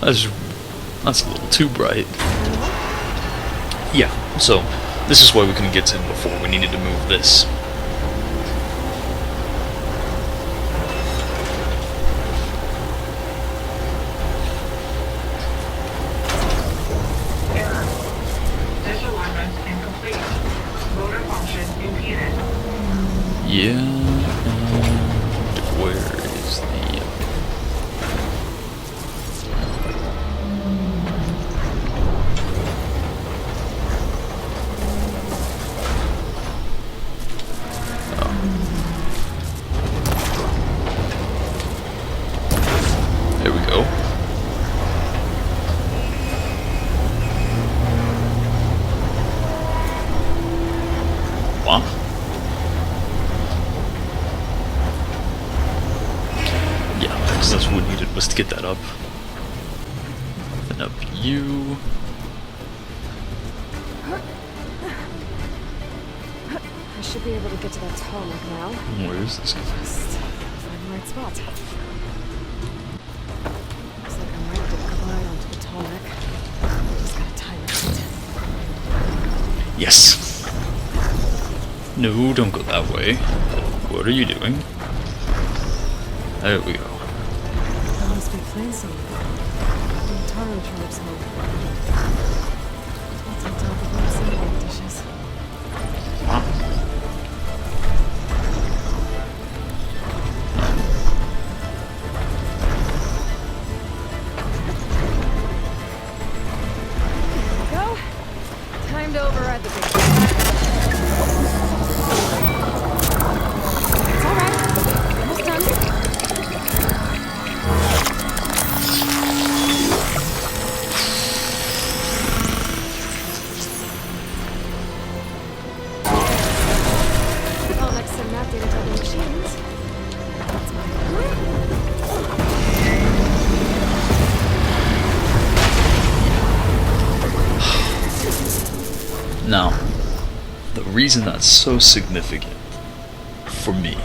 That's a little too bright. Yeah, so this is why we couldn't get to him before. We needed to move this. Yeah, and where is the... There we go. What? Yeah, because that's what we needed, was to get that up. Then up you. I should be able to get to that tarmac now. Where is this guy? Just find the right spot. Looks like I'm ready to glide onto the tarmac. Just gotta time it right. Yes. No, don't go that way. What are you doing? There we go. That must be plane scene. The Taro tribe's home. It's on top of those satellite dishes. Huh? There we go. Time to override the big one. It's alright. Almost done. Well, next to not data double machines. That's my Now, the reason that's so significant for me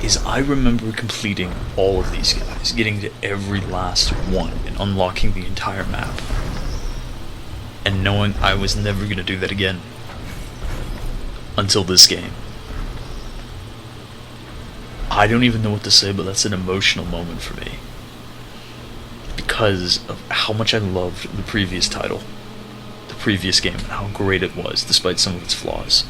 is I remember completing all of these guys, getting to every last one and unlocking the entire map, and knowing I was never going to do that again until this game. I don't even know what to say, but that's an emotional moment for me because of how much I loved the previous title, the previous game, and how great it was despite some of its flaws.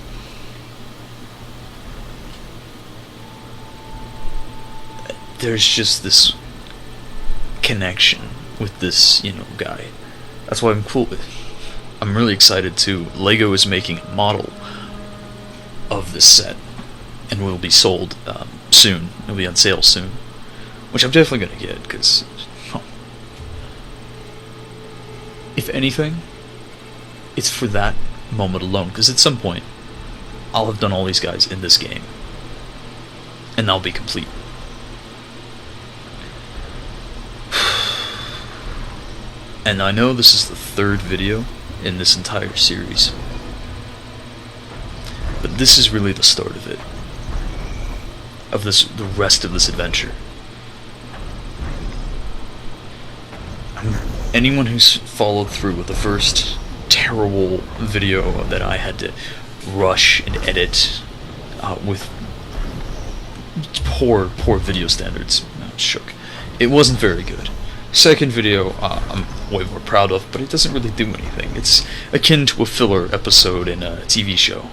There's just this connection with this, guy. That's why I'm cool with. I'm really excited too. Lego is making a model of this set, and will be sold soon. It'll be on sale soon, which I'm definitely gonna get because, if anything, it's for that moment alone. Because at some point, I'll have done all these guys in this game, and they'll be complete. And I know this is the third video in this entire series, but this is really the start of it, of the rest of this adventure. Anyone who's followed through with the first terrible video that I had to rush and edit, with poor video standards. Shook. It wasn't very good. Second video, I'm way more proud of, but it doesn't really do anything. It's akin to a filler episode in a TV show.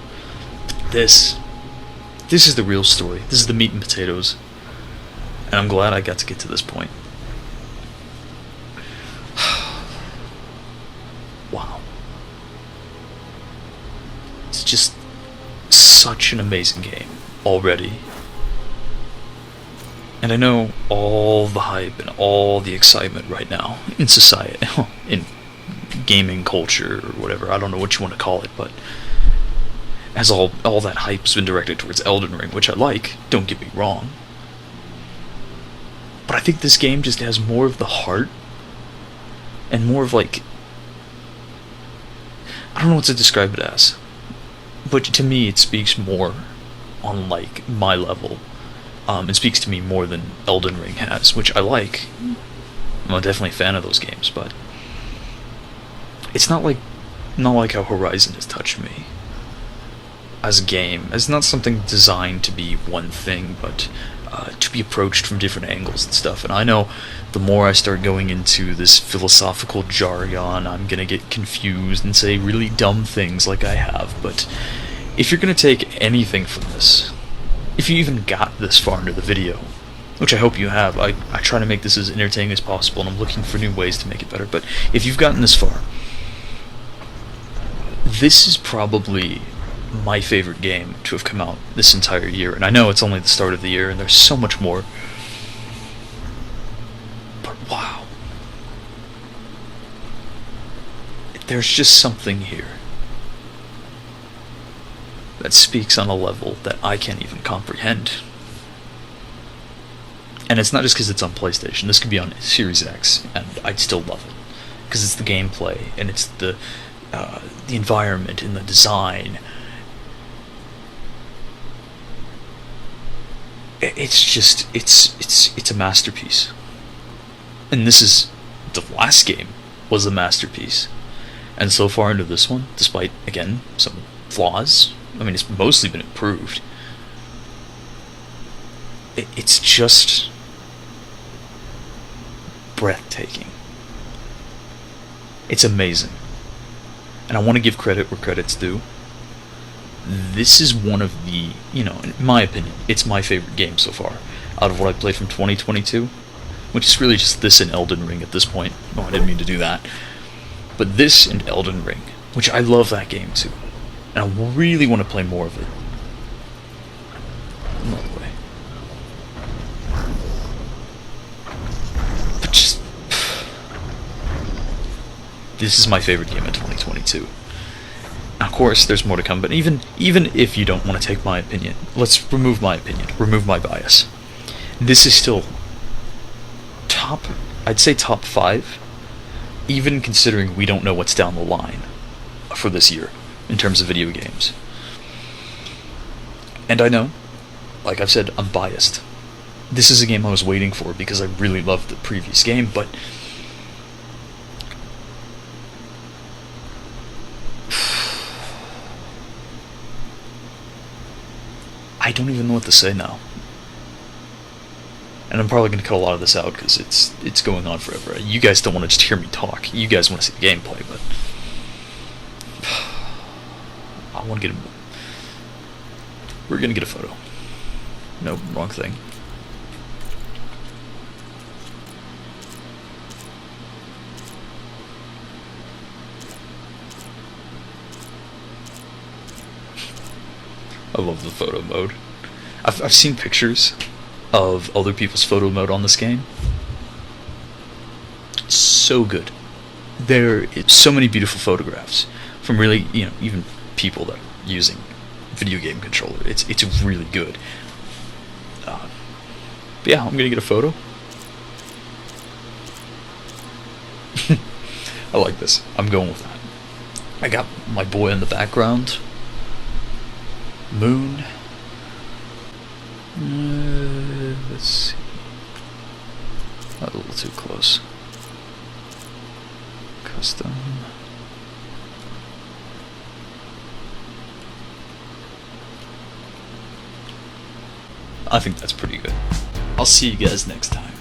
This is the real story. This is the meat and potatoes. And I'm glad I got to get to this point. Wow. It's just such an amazing game already. And I know all the hype and all the excitement right now in society, in gaming culture or whatever, I don't know what you want to call it, but as all that hype's been directed towards Elden Ring, which I like, don't get me wrong. But I think this game just has more of the heart and more of like, I don't know what to describe it as, but to me it speaks more on like my level. It speaks to me more than Elden Ring has, which I like. I'm definitely a fan of those games, but it's not like how Horizon has touched me as a game. It's not something designed to be one thing, but to be approached from different angles and stuff. And I know the more I start going into this philosophical jargon, I'm gonna get confused and say really dumb things like I have. But if you're gonna take anything from this, if you even got this far into the video, which I hope you have, I try to make this as entertaining as possible, and I'm looking for new ways to make it better, but if you've gotten this far, this is probably my favorite game to have come out this entire year. And I know it's only the start of the year, and there's so much more, but wow. There's just something here that speaks on a level that I can't even comprehend. And it's not just because it's on PlayStation. This could be on Series X, and I'd still love it. Because it's the gameplay, and it's the environment, and the design. It's just, it's a masterpiece. And this is, the last game was a masterpiece. And so far into this one, despite, again, some flaws, I mean, it's mostly been improved. It's just breathtaking. It's amazing. And I want to give credit where credit's due. This is one of the, in my opinion, it's my favorite game so far out of what I played from 2022, which is really just this and Elden Ring at this point. Oh, I didn't mean to do that. But this and Elden Ring, which I love that game too. And I really want to play more of it. Another way. But just... this is my favorite game of 2022. Now, of course, there's more to come, but even if you don't want to take my opinion, let's remove my opinion, remove my bias. This is still I'd say top 5, even considering we don't know what's down the line for this year in terms of video games. And I know, like I've said, I'm biased. This is a game I was waiting for because I really loved the previous game, but I don't even know what to say now. And I'm probably going to cut a lot of this out because it's going on forever. You guys don't want to just hear me talk. You guys want to see the gameplay, but I want to get we're going to get a photo. No, wrong thing. I love the photo mode. I've seen pictures of other people's photo mode on this game. So good. It's so many beautiful photographs from really, even people that are using video game controller. It's really good. But yeah, I'm gonna get a photo. I like this. I'm going with that. I got my boy in the background. Moon. Let's see. Not a little too close. Custom. I think that's pretty good. I'll see you guys next time.